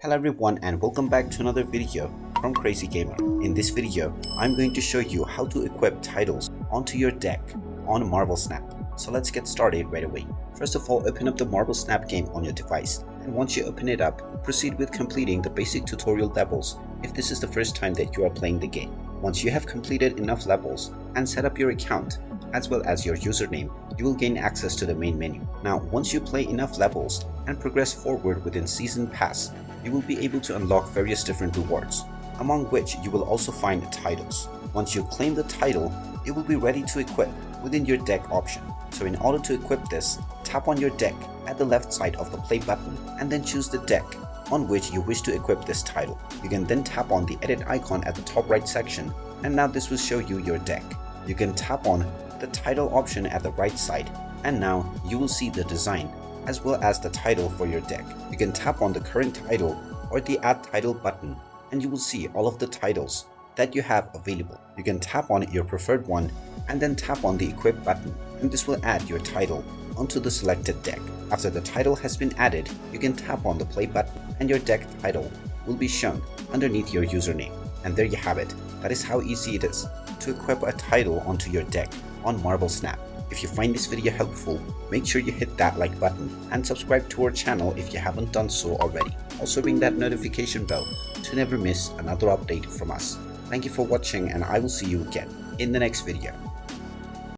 Hello everyone and welcome back to another video from Crazy Gamer. In this video, I'm going to show you how to equip titles onto your deck on Marvel Snap. So let's get started right away. First of all, open up the Marvel Snap game on your device, and once you open it up, proceed with completing the basic tutorial levels if this is the first time that you are playing the game. Once you have completed enough levels and set up your account as well as your username, you will gain access to the main menu. Now, once you play enough levels and progress forward within Season Pass, you will be able to unlock various different rewards, among which you will also find titles. Once you claim the title, it will be ready to equip within your deck option. So in order to equip this, tap on your deck at the left side of the play button and then choose the deck on which you wish to equip this title. You can then tap on the edit icon at the top right section, and now this will show you your deck. You can tap on the title option at the right side, and now you will see the design as well as the title for your deck. You can tap on the current title or the add title button, and you will see all of the titles that you have available. You can tap on your preferred one and then tap on the equip button, and this will add your title onto the selected deck. After the title has been added, you can tap on the play button and your deck title will be shown underneath your username. And there you have it. That is how easy it is to equip a title onto your deck on Marvel Snap. If you find this video helpful, make sure you hit that like button and subscribe to our channel if you haven't done so already. Also ring that notification bell to never miss another update from us. Thank you for watching, and I will see you again in the next video.